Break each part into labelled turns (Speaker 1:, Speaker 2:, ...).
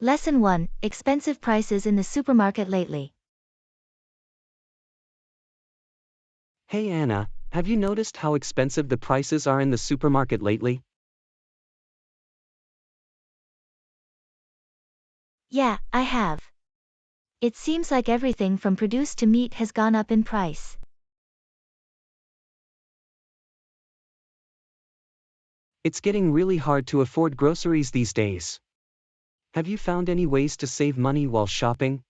Speaker 1: Lesson 1: Expensive prices in the supermarket lately.
Speaker 2: Hey Anna, have you noticed how expensive the prices are in the supermarket lately?
Speaker 1: Yeah, I have. It seems like everything from produce to meat has gone up in price.
Speaker 2: It's getting really hard to afford groceries these days. Have you found any ways to save money while shopping?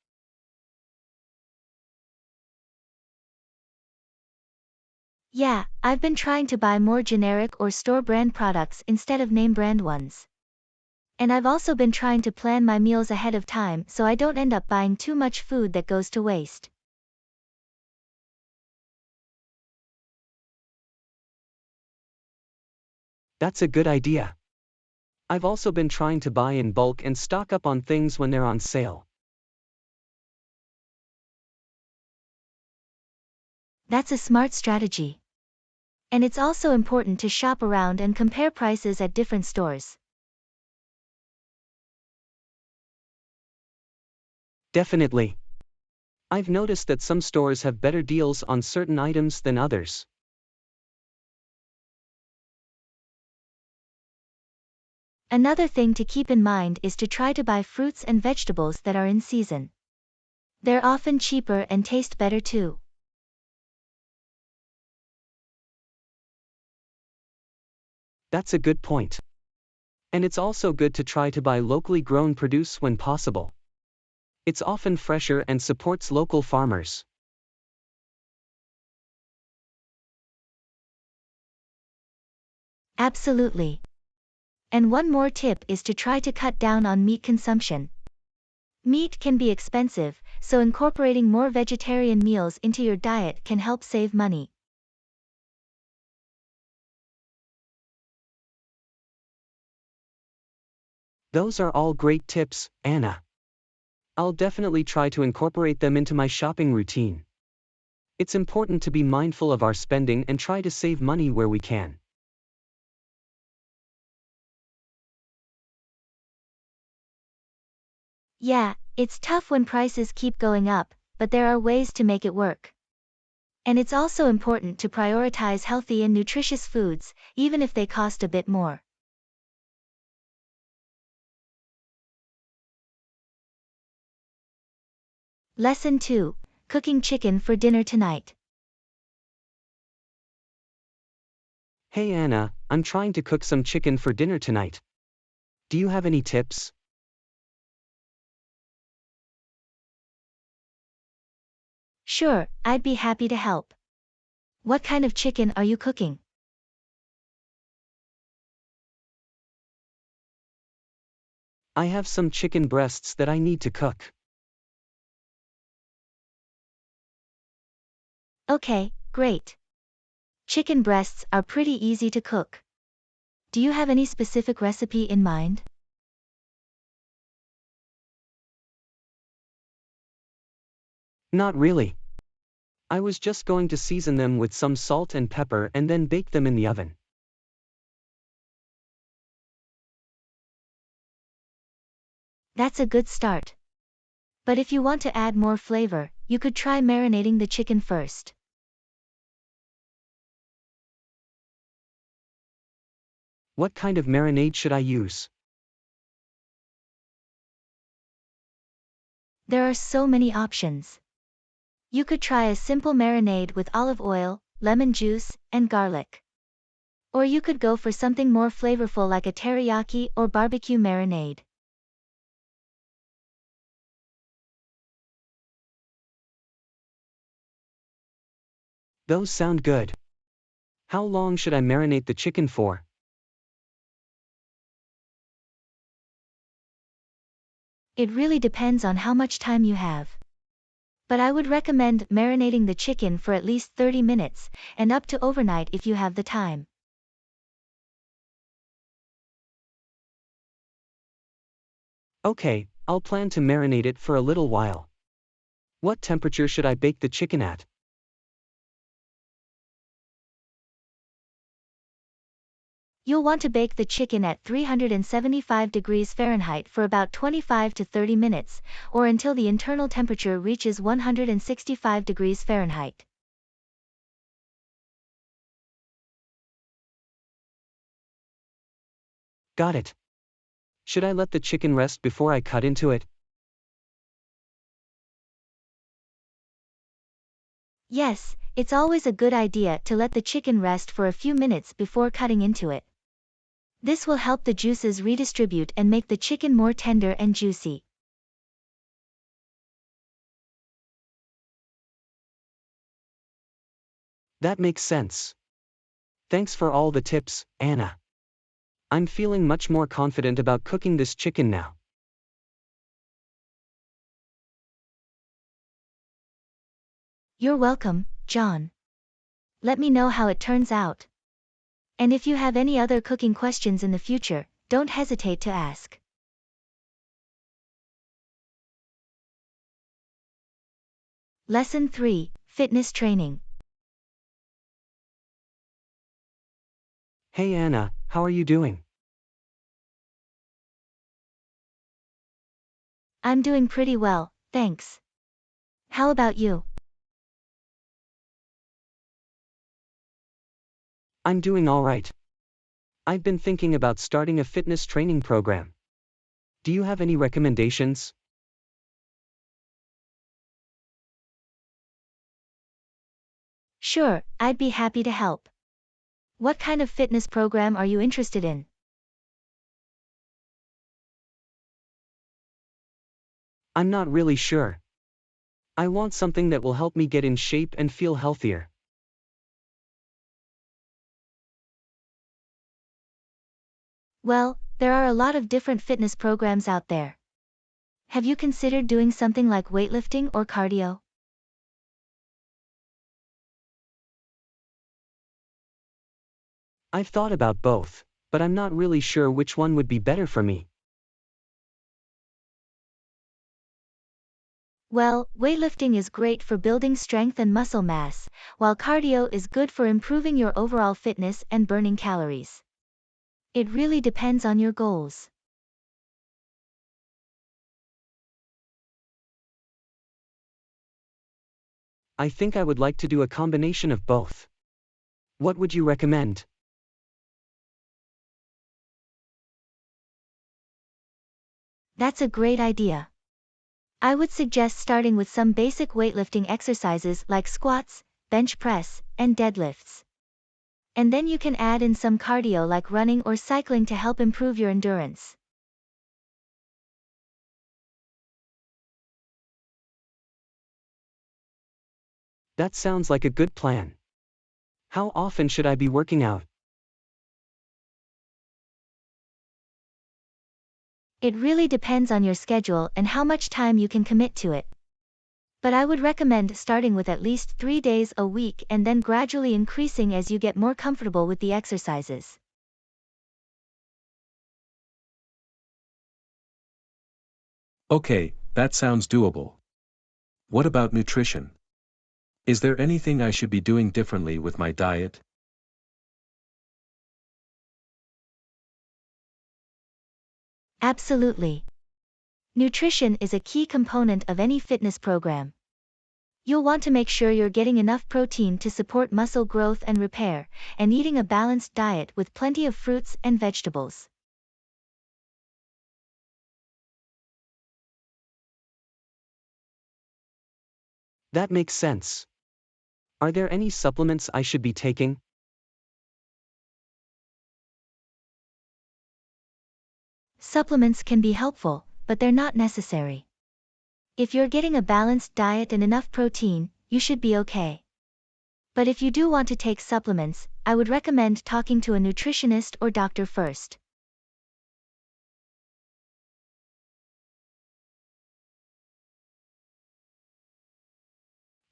Speaker 1: Yeah, I've been trying to buy more generic or store brand products instead of name brand ones. And I've also been trying to plan my meals ahead of time so I don't end up buying too much food that goes to waste.
Speaker 2: That's a good idea. I've also been trying to buy in bulk and stock up on things when they're on sale.
Speaker 1: That's a smart strategy. And it's also important to shop around and compare prices at different stores.
Speaker 2: Definitely. I've noticed that some stores have better deals on certain items than others.
Speaker 1: Another thing to keep in mind is to try to buy fruits and vegetables that are in season. They're often cheaper and taste better too.
Speaker 2: That's a good point. And it's also good to try to buy locally grown produce when possible. It's often fresher and supports local farmers.
Speaker 1: Absolutely. And one more tip is to try to cut down on meat consumption. Meat can be expensive, so incorporating more vegetarian meals into your diet can help save money.
Speaker 2: Those are all great tips, Anna. I'll definitely try to incorporate them into my shopping routine. It's important to be mindful of our spending and try to save money where we can.
Speaker 1: Yeah, it's tough when prices keep going up, but there are ways to make it work. And it's also important to prioritize healthy and nutritious foods, even if they cost a bit more. Lesson 2: Cooking chicken for dinner tonight.
Speaker 2: Hey Anna, I'm trying to cook some chicken for dinner tonight. Do you have any tips?
Speaker 1: Sure, I'd be happy to help. What kind of chicken are you cooking?
Speaker 2: I have some chicken breasts that I need to cook.
Speaker 1: Okay, great. Chicken breasts are pretty easy to cook. Do you have any specific recipe in mind?
Speaker 2: Not really. I was just going to season them with some salt and pepper and then bake them in the oven.
Speaker 1: That's a good start. But if you want to add more flavor, you could try marinating the chicken first.
Speaker 2: What kind of marinade should I use?
Speaker 1: There are so many options. You could try a simple marinade with olive oil, lemon juice, and garlic. Or you could go for something more flavorful like a teriyaki or barbecue marinade.
Speaker 2: Those sound good. How long should I marinate the chicken for?
Speaker 1: It really depends on how much time you have. But I would recommend marinating the chicken for at least 30 minutes, and up to overnight if you have the time.
Speaker 2: Okay, I'll plan to marinate it for a little while. What temperature should I bake the chicken at?
Speaker 1: You'll want to bake the chicken at 375 degrees Fahrenheit for about 25 to 30 minutes, or until the internal temperature reaches 165 degrees Fahrenheit.
Speaker 2: Got it. Should I let the chicken rest before I cut into it?
Speaker 1: Yes, it's always a good idea to let the chicken rest for a few minutes before cutting into it. This will help the juices redistribute and make the chicken more tender and juicy.
Speaker 2: That makes sense. Thanks for all the tips, Anna. I'm feeling much more confident about cooking this chicken now.
Speaker 1: You're welcome, John. Let me know how it turns out. And if you have any other cooking questions in the future, don't hesitate to ask. Lesson 3, Fitness Training.
Speaker 2: Hey Anna, how are you doing?
Speaker 1: I'm doing pretty well, thanks. How about you?
Speaker 2: I'm doing all right. I've been thinking about starting a fitness training program. Do you have any recommendations?
Speaker 1: Sure, I'd be happy to help. What kind of fitness program are you interested in?
Speaker 2: I'm not really sure. I want something that will help me get in shape and feel healthier.
Speaker 1: Well, there are a lot of different fitness programs out there. Have you considered doing something like weightlifting or cardio?
Speaker 2: I've thought about both, but I'm not really sure which one would be better for me.
Speaker 1: Well, weightlifting is great for building strength and muscle mass, while cardio is good for improving your overall fitness and burning calories. It really depends on your goals.
Speaker 2: I think I would like to do a combination of both. What would you recommend?
Speaker 1: That's a great idea. I would suggest starting with some basic weightlifting exercises like squats, bench press, and deadlifts. And then you can add in some cardio like running or cycling to help improve your endurance.
Speaker 2: That sounds like a good plan. How often should I be working out?
Speaker 1: It really depends on your schedule and how much time you can commit to it. But I would recommend starting with at least 3 days a week and then gradually increasing as you get more comfortable with the exercises.
Speaker 3: Okay, that sounds doable. What about nutrition? Is there anything I should be doing differently with my diet?
Speaker 1: Absolutely. Nutrition is a key component of any fitness program. You'll want to make sure you're getting enough protein to support muscle growth and repair, and eating a balanced diet with plenty of fruits and vegetables.
Speaker 2: That makes sense. Are there any supplements I should be taking?
Speaker 1: Supplements can be helpful, but they're not necessary. If you're getting a balanced diet and enough protein, you should be okay. But if you do want to take supplements, I would recommend talking to a nutritionist or doctor first.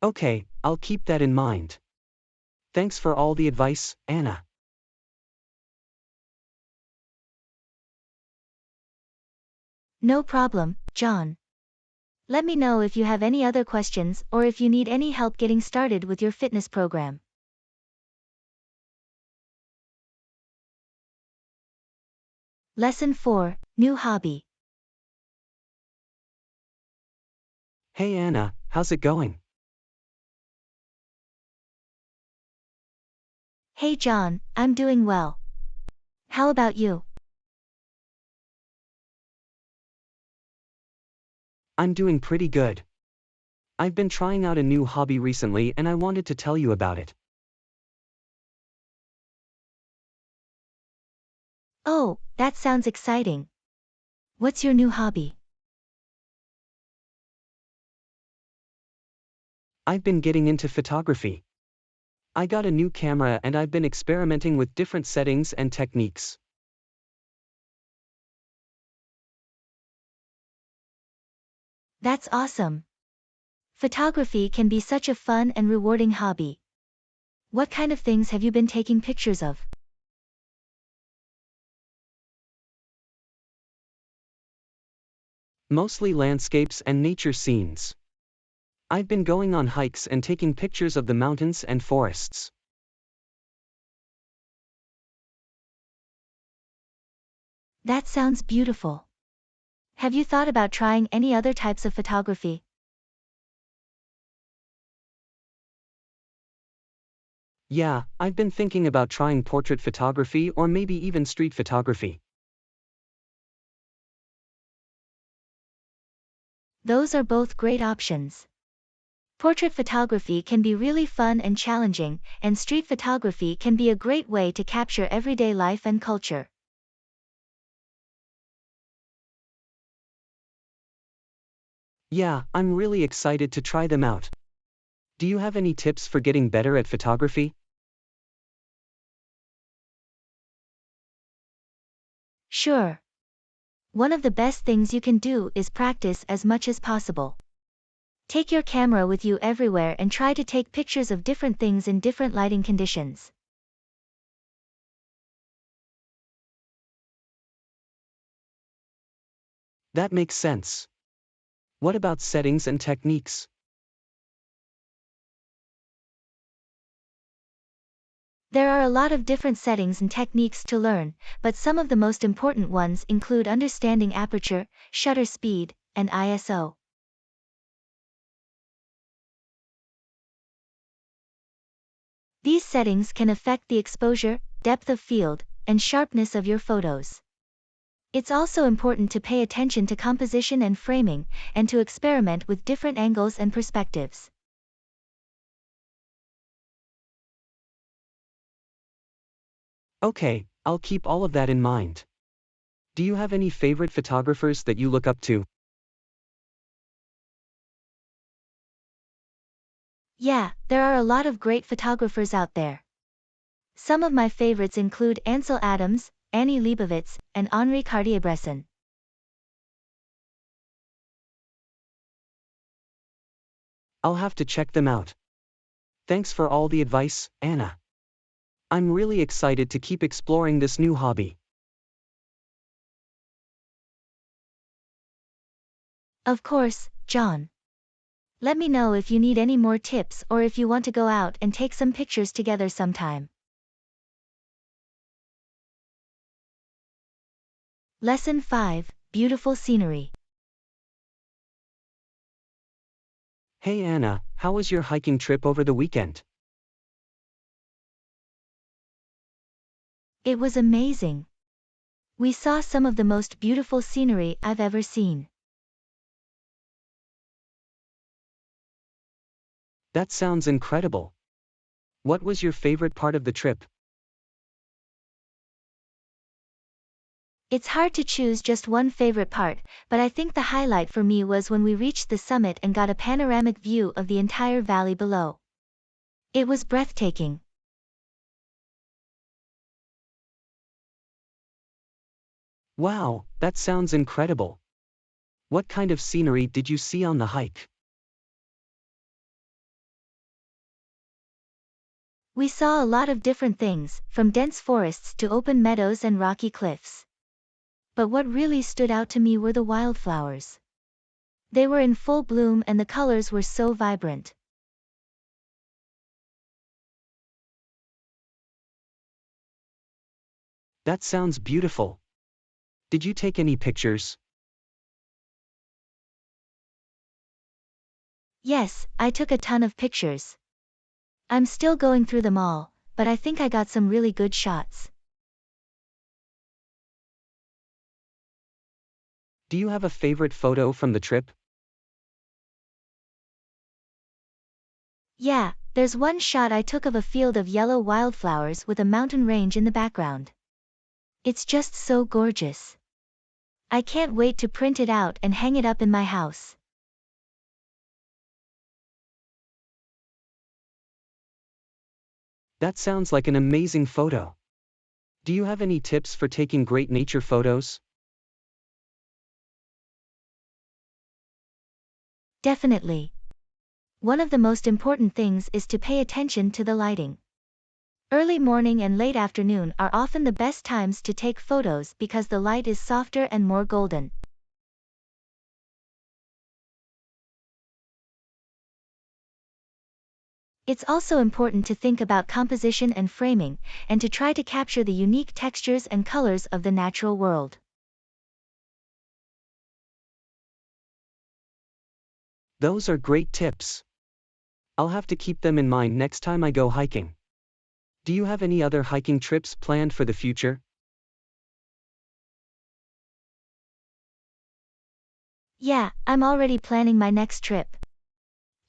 Speaker 2: Okay, I'll keep that in mind. Thanks for all the advice, Anna.
Speaker 1: No problem, John. Let me know if you have any other questions or if you need any help getting started with your fitness program. Lesson 4, New Hobby.
Speaker 2: Hey Anna, how's it going?
Speaker 1: Hey John, I'm doing well. How about you?
Speaker 2: I'm doing pretty good. I've been trying out a new hobby recently and I wanted to tell you about it.
Speaker 1: Oh, that sounds exciting. What's your new hobby?
Speaker 2: I've been getting into photography. I got a new camera and I've been experimenting with different settings and techniques.
Speaker 1: That's awesome. Photography can be such a fun and rewarding hobby. What kind of things have you been taking pictures of?
Speaker 2: Mostly landscapes and nature scenes. I've been going on hikes and taking pictures of the mountains and forests.
Speaker 1: That sounds beautiful. Have you thought about trying any other types of photography?
Speaker 2: Yeah, I've been thinking about trying portrait photography or maybe even street photography.
Speaker 1: Those are both great options. Portrait photography can be really fun and challenging, and street photography can be a great way to capture everyday life and culture.
Speaker 2: Yeah, I'm really excited to try them out. Do you have any tips for getting better at photography?
Speaker 1: Sure. One of the best things you can do is practice as much as possible. Take your camera with you everywhere and try to take pictures of different things in different lighting conditions.
Speaker 2: That makes sense. What about settings and techniques?
Speaker 1: There are a lot of different settings and techniques to learn, but some of the most important ones include understanding aperture, shutter speed, and ISO. These settings can affect the exposure, depth of field, and sharpness of your photos. It's also important to pay attention to composition and framing, and to experiment with different angles and perspectives.
Speaker 2: Okay, I'll keep all of that in mind. Do you have any favorite photographers that you look up to?
Speaker 1: Yeah, there are a lot of great photographers out there. Some of my favorites include Ansel Adams, Annie Leibovitz, and Henri Cartier-Bresson.
Speaker 2: I'll have to check them out. Thanks for all the advice, Anna. I'm really excited to keep exploring this new hobby.
Speaker 1: Of course, John. Let me know if you need any more tips or if you want to go out and take some pictures together sometime. Lesson 5, Beautiful Scenery.
Speaker 2: Hey Anna, how was your hiking trip over the weekend?
Speaker 1: It was amazing. We saw some of the most beautiful scenery I've ever seen.
Speaker 2: That sounds incredible. What was your favorite part of the trip?
Speaker 1: It's hard to choose just one favorite part, but I think the highlight for me was when we reached the summit and got a panoramic view of the entire valley below. It was breathtaking.
Speaker 2: Wow, that sounds incredible. What kind of scenery did you see on the hike?
Speaker 1: We saw a lot of different things, from dense forests to open meadows and rocky cliffs. But what really stood out to me were the wildflowers. They were in full bloom and the colors were so vibrant.
Speaker 2: That sounds beautiful. Did you take any pictures?
Speaker 1: Yes, I took a ton of pictures. I'm still going through them all, but I think I got some really good shots.
Speaker 2: Do you have a favorite photo from the trip?
Speaker 1: Yeah, there's one shot I took of a field of yellow wildflowers with a mountain range in the background. It's just so gorgeous. I can't wait to print it out and hang it up in my house.
Speaker 2: That sounds like an amazing photo. Do you have any tips for taking great nature photos?
Speaker 1: Definitely. One of the most important things is to pay attention to the lighting. Early morning and late afternoon are often the best times to take photos because the light is softer and more golden. It's also important to think about composition and framing, and to try to capture the unique textures and colors of the natural world.
Speaker 2: Those are great tips. I'll have to keep them in mind next time I go hiking. Do you have any other hiking trips planned for the future?
Speaker 1: Yeah, I'm already planning my next trip.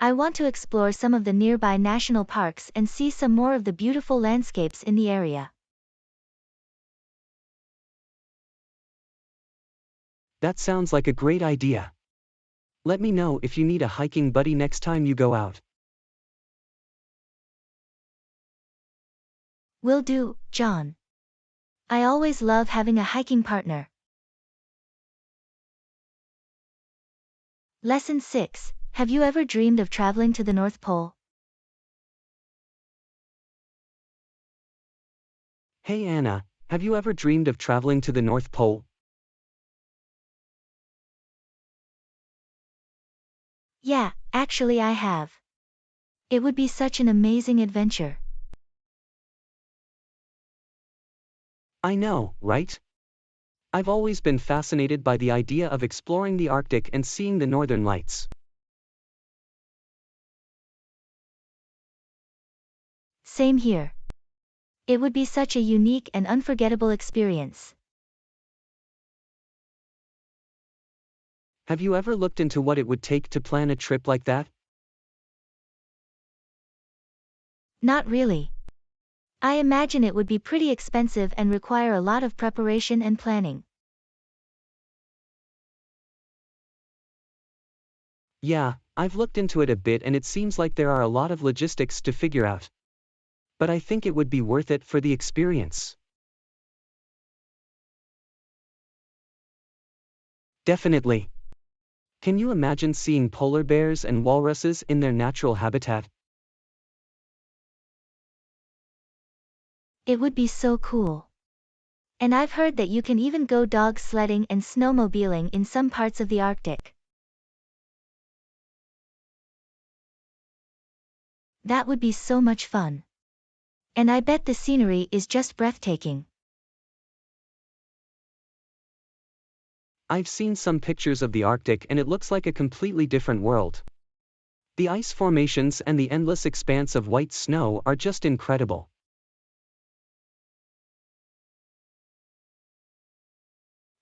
Speaker 1: I want to explore some of the nearby national parks and see some more of the beautiful landscapes in the area.
Speaker 2: That sounds like a great idea. Let me know if you need a hiking buddy next time you go out.
Speaker 1: Will do, John. I always love having a hiking partner. Lesson 6. Have you ever dreamed of traveling to the North Pole?
Speaker 2: Hey Anna, have you ever dreamed of traveling to the North Pole?
Speaker 1: Yeah, actually I have. It would be such an amazing adventure.
Speaker 2: I know, right? I've always been fascinated by the idea of exploring the Arctic and seeing the northern lights.
Speaker 1: Same here. It would be such a unique and unforgettable experience.
Speaker 2: Have you ever looked into what it would take to plan a trip like that?
Speaker 1: Not really. I imagine it would be pretty expensive and require a lot of preparation and planning.
Speaker 2: Yeah, I've looked into it a bit and it seems like there are a lot of logistics to figure out. But I think it would be worth it for the experience. Definitely. Can you imagine seeing polar bears and walruses in their natural habitat?
Speaker 1: It would be so cool. And I've heard that you can even go dog sledding and snowmobiling in some parts of the Arctic. That would be so much fun. And I bet the scenery is just breathtaking.
Speaker 2: I've seen some pictures of the Arctic and it looks like a completely different world. The ice formations and the endless expanse of white snow are just incredible.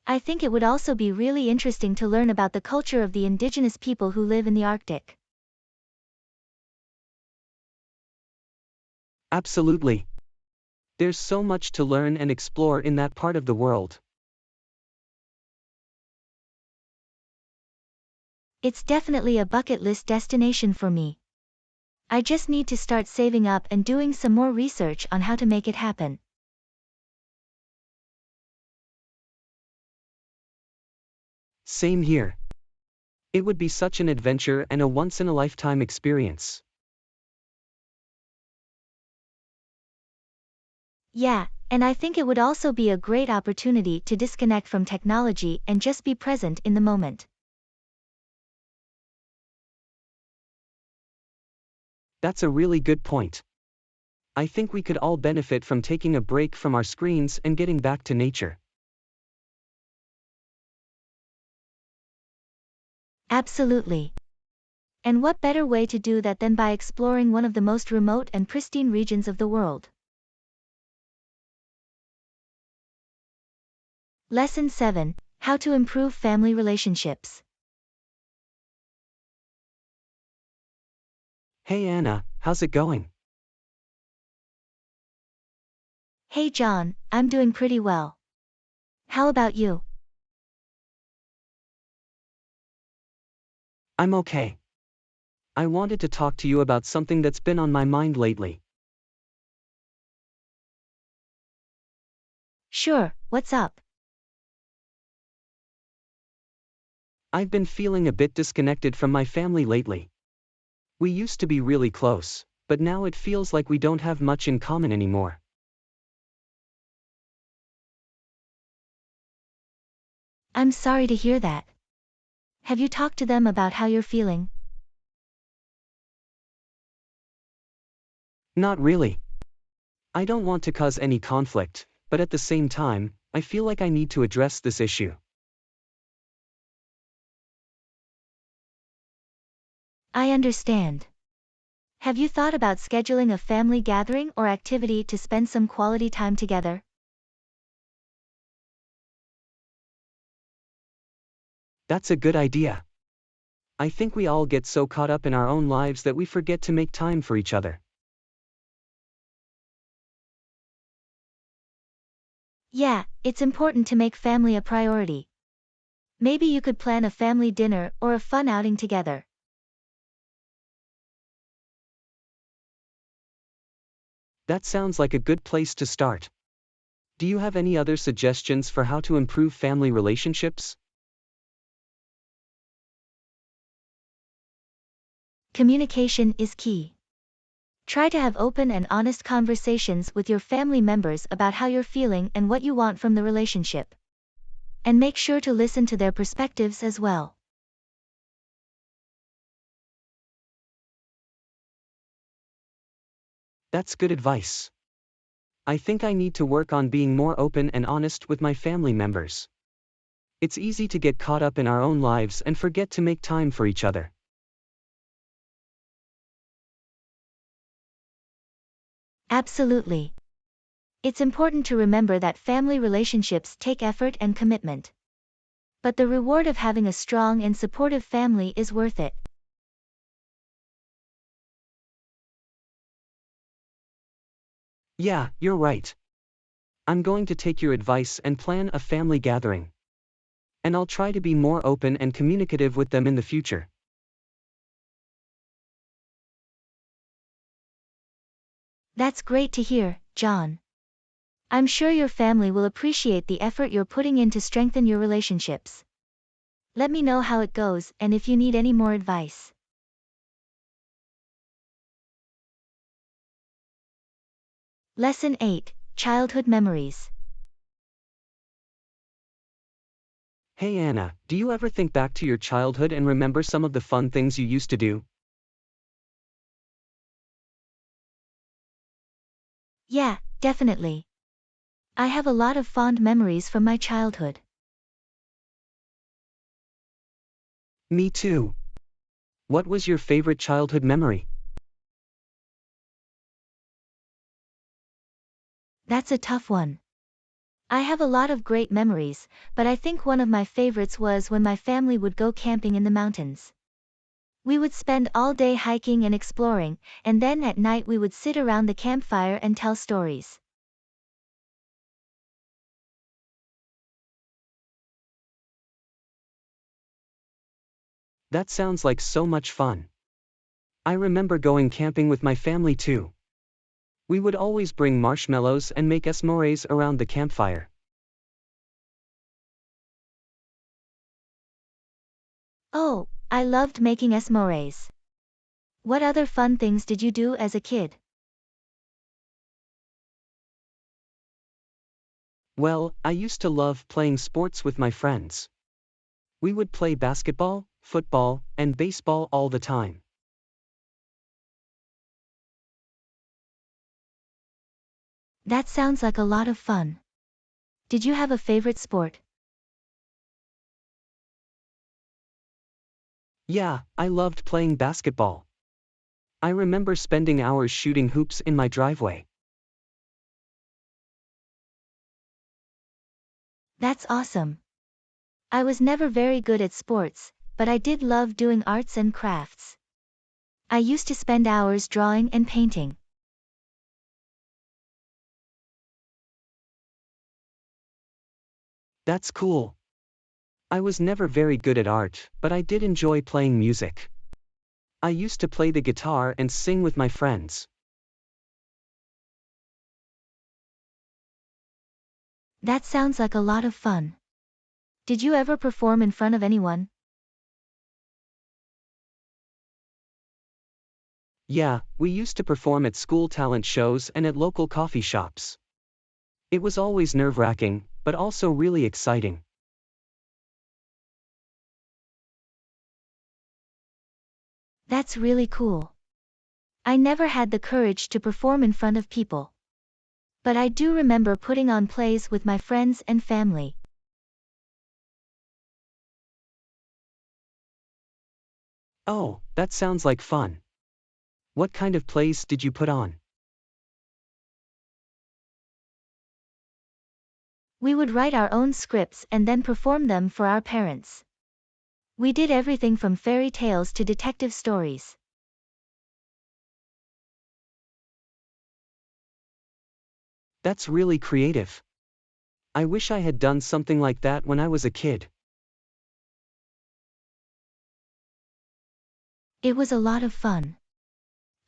Speaker 1: I think it would also be really interesting to learn about the culture of the indigenous people who live in the Arctic.
Speaker 2: Absolutely. There's so much to learn and explore in that part of the world.
Speaker 1: It's definitely a bucket list destination for me. I just need to start saving up and doing some more research on how to make it happen.
Speaker 2: Same here. It would be such an adventure and a once-in-a-lifetime experience.
Speaker 1: Yeah, and I think it would also be a great opportunity to disconnect from technology and just be present in the moment.
Speaker 2: That's a really good point. I think we could all benefit from taking a break from our screens and getting back to nature.
Speaker 1: Absolutely. And what better way to do that than by exploring one of the most remote and pristine regions of the world? Lesson 7. How to improve family relationships.
Speaker 2: Hey Anna, how's it going?
Speaker 1: Hey John, I'm doing pretty well. How about you?
Speaker 2: I'm okay. I wanted to talk to you about something that's been on my mind lately.
Speaker 1: Sure, what's up?
Speaker 2: I've been feeling a bit disconnected from my family lately. We used to be really close, but now it feels like we don't have much in common anymore.
Speaker 1: I'm sorry to hear that. Have you talked to them about how you're feeling?
Speaker 2: Not really. I don't want to cause any conflict, but at the same time, I feel like I need to address this issue.
Speaker 1: I understand. Have you thought about scheduling a family gathering or activity to spend some quality time together?
Speaker 2: That's a good idea. I think we all get so caught up in our own lives that we forget to make time for each other.
Speaker 1: Yeah, it's important to make family a priority. Maybe you could plan a family dinner or a fun outing together.
Speaker 2: That sounds like a good place to start. Do you have any other suggestions for how to improve family relationships?
Speaker 1: Communication is key. Try to have open and honest conversations with your family members about how you're feeling and what you want from the relationship. And make sure to listen to their perspectives as well.
Speaker 2: That's good advice. I think I need to work on being more open and honest with my family members. It's easy to get caught up in our own lives and forget to make time for each other.
Speaker 1: Absolutely. It's important to remember that family relationships take effort and commitment. But the reward of having a strong and supportive family is worth it.
Speaker 2: Yeah, you're right. I'm going to take your advice and plan a family gathering. And I'll try to be more open and communicative with them in the future.
Speaker 1: That's great to hear, John. I'm sure your family will appreciate the effort you're putting in to strengthen your relationships. Let me know how it goes and if you need any more advice. Lesson 8. Childhood Memories.
Speaker 2: Hey Anna, do you ever think back to your childhood and remember some of the fun things you used to do?
Speaker 1: Yeah, definitely. I have a lot of fond memories from my childhood.
Speaker 2: Me too. What was your favorite childhood memory?
Speaker 1: That's a tough one. I have a lot of great memories, but I think one of my favorites was when my family would go camping in the mountains. We would spend all day hiking and exploring, and then at night we would sit around the campfire and tell stories.
Speaker 2: That sounds like so much fun. I remember going camping with my family too. We would always bring marshmallows and make s'mores around the campfire.
Speaker 1: Oh, I loved making s'mores. What other fun things did you do as a kid?
Speaker 2: Well, I used to love playing sports with my friends. We would play basketball, football, and baseball all the time.
Speaker 1: That sounds like a lot of fun. Did you have a favorite sport?
Speaker 2: Yeah, I loved playing basketball. I remember spending hours shooting hoops in my driveway.
Speaker 1: That's awesome. I was never very good at sports, but I did love doing arts and crafts. I used to spend hours drawing and painting.
Speaker 2: That's cool. I was never very good at art, but I did enjoy playing music. I used to play the guitar and sing with my friends.
Speaker 1: That sounds like a lot of fun. Did you ever perform in front of anyone?
Speaker 2: Yeah, we used to perform at school talent shows and at local coffee shops. It was always nerve-wracking, but also really exciting.
Speaker 1: That's really cool. I never had the courage to perform in front of people. But I do remember putting on plays with my friends and family.
Speaker 2: Oh, that sounds like fun. What kind of plays did you put on?
Speaker 1: We would write our own scripts and then perform them for our parents. We did everything from fairy tales to detective stories.
Speaker 2: That's really creative. I wish I had done something like that when I was a kid.
Speaker 1: It was a lot of fun.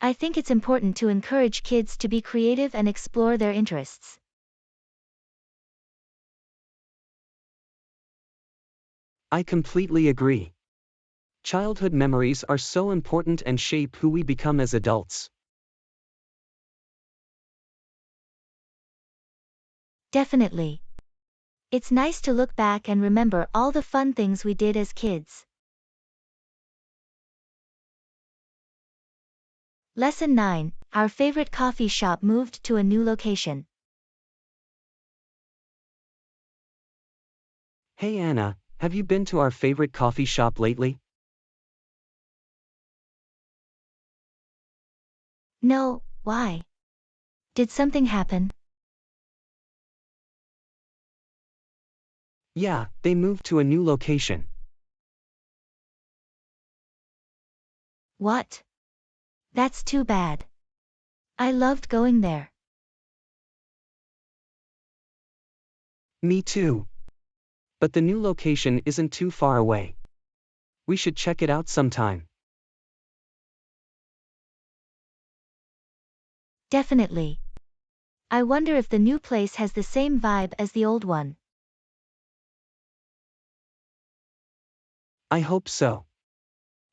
Speaker 1: I think it's important to encourage kids to be creative and explore their interests.
Speaker 2: I completely agree. Childhood memories are so important and shape who we become as adults.
Speaker 1: Definitely. It's nice to look back and remember all the fun things we did as kids. Lesson 9. Our favorite coffee shop moved to a new location.
Speaker 2: Hey Anna, have you been to our favorite coffee shop lately?
Speaker 1: No, why? Did something happen?
Speaker 2: Yeah, they moved to a new location.
Speaker 1: What? That's too bad. I loved going there.
Speaker 2: Me too. But the new location isn't too far away. We should check it out sometime.
Speaker 1: Definitely. I wonder if the new place has the same vibe as the old one.
Speaker 2: I hope so.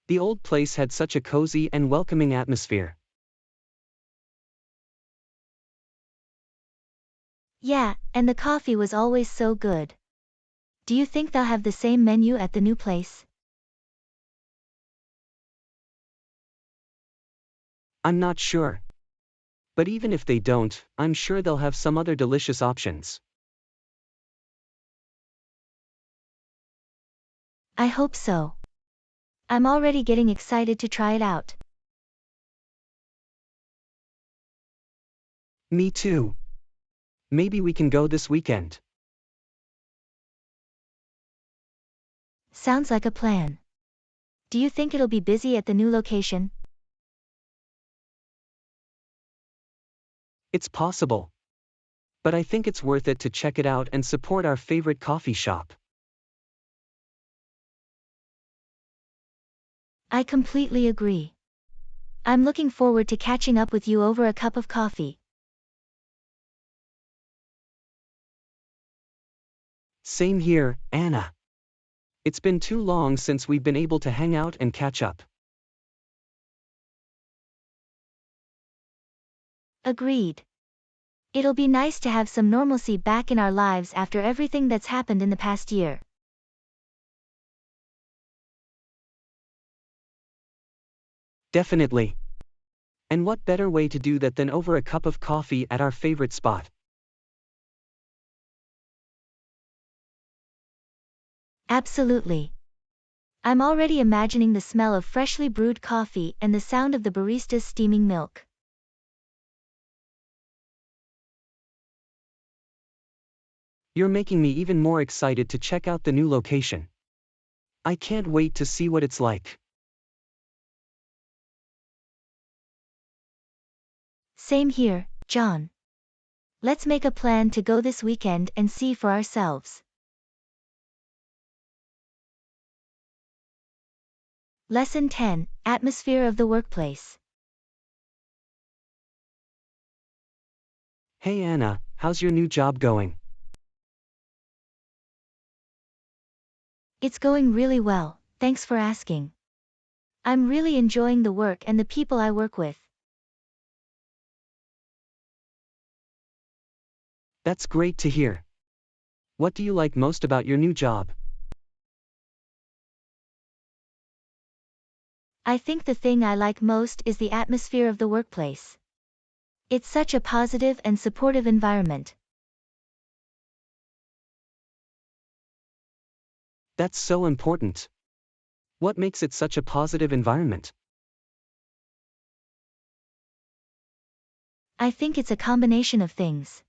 Speaker 2: The old place had such a cozy and welcoming atmosphere.
Speaker 1: Yeah, and the coffee was always so good. Do you think they'll have the same menu at the new place?
Speaker 2: I'm not sure. But even if they don't, I'm sure they'll have some other delicious options.
Speaker 1: I hope so. I'm already getting excited to try it out.
Speaker 2: Me too. Maybe we can go this weekend.
Speaker 1: Sounds like a plan. Do you think it'll be busy at the new location?
Speaker 2: It's possible. But I think it's worth it to check it out and support our favorite coffee shop.
Speaker 1: I completely agree. I'm looking forward to catching up with you over a cup of coffee.
Speaker 2: Same here, Anna. It's been too long since we've been able to hang out and catch up.
Speaker 1: Agreed. It'll be nice to have some normalcy back in our lives after everything that's happened in the past year.
Speaker 2: Definitely. And what better way to do that than over a cup of coffee at our favorite spot?
Speaker 1: Absolutely. I'm already imagining the smell of freshly brewed coffee and the sound of the barista's steaming milk.
Speaker 2: You're making me even more excited to check out the new location. I can't wait to see what it's like.
Speaker 1: Same here, John. Let's make a plan to go this weekend and see for ourselves. Lesson 10, Atmosphere of the Workplace.
Speaker 2: Hey Anna, how's your new job going?
Speaker 1: It's going really well, thanks for asking. I'm really enjoying the work and the people I work with.
Speaker 2: That's great to hear. What do you like most about your new job?
Speaker 1: I think the thing I like most is the atmosphere of the workplace. It's such a positive and supportive environment.
Speaker 2: That's so important. What makes it such a positive environment?
Speaker 1: I think it's a combination of things.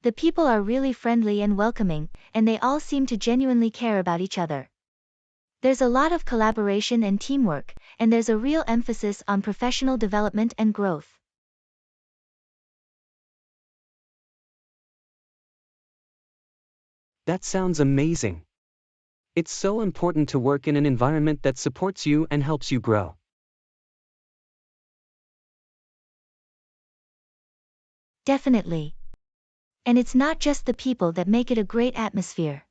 Speaker 1: The people are really friendly and welcoming, and they all seem to genuinely care about each other. There's a lot of collaboration and teamwork, and there's a real emphasis on professional development and growth.
Speaker 2: That sounds amazing. It's so important to work in an environment that supports you and helps you grow.
Speaker 1: Definitely. And it's not just the people that make it a great atmosphere.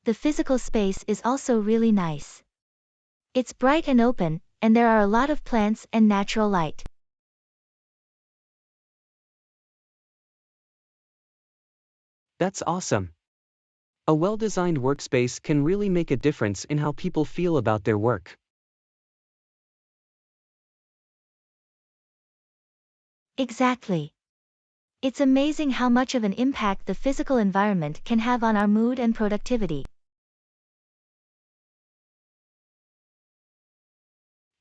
Speaker 1: The physical space is also really nice. It's bright and open, and there are a lot of plants and natural light.
Speaker 2: That's awesome. A well-designed workspace can really make a difference in how people feel about their work.
Speaker 1: Exactly. It's amazing how much of an impact the physical environment can have on our mood and productivity.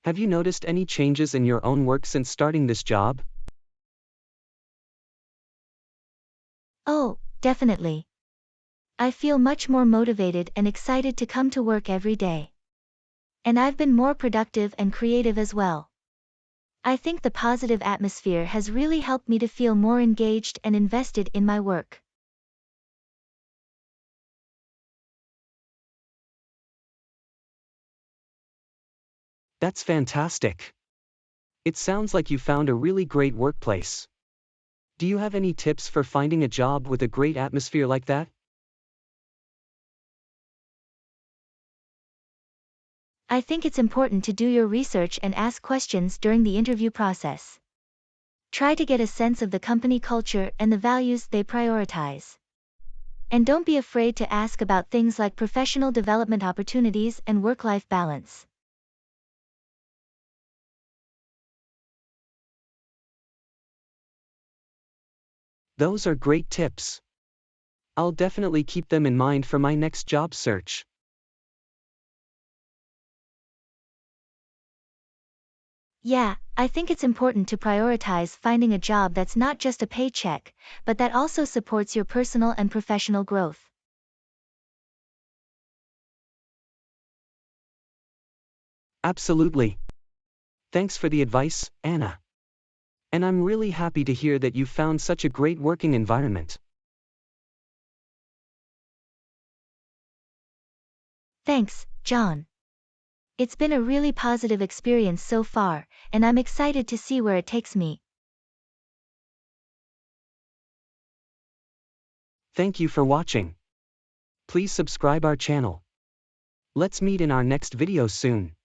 Speaker 2: Have you noticed any changes in your own work since starting this job?
Speaker 1: Oh, definitely. I feel much more motivated and excited to come to work every day. And I've been more productive and creative as well. I think the positive atmosphere has really helped me to feel more engaged and invested in my work.
Speaker 2: That's fantastic. It sounds like you found a really great workplace. Do you have any tips for finding a job with a great atmosphere like that?
Speaker 1: I think it's important to do your research and ask questions during the interview process. Try to get a sense of the company culture and the values they prioritize. And don't be afraid to ask about things like professional development opportunities and work-life balance.
Speaker 2: Those are great tips. I'll definitely keep them in mind for my next job search.
Speaker 1: Yeah, I think it's important to prioritize finding a job that's not just a paycheck, but that also supports your personal and professional growth.
Speaker 2: Absolutely. Thanks for the advice, Anna. And I'm really happy to hear that you found such a great working environment.
Speaker 1: Thanks, John. It's been a really positive experience so far, and I'm excited to see where it takes me.
Speaker 2: Thank you for watching. Please subscribe our channel. Let's meet in our next video soon.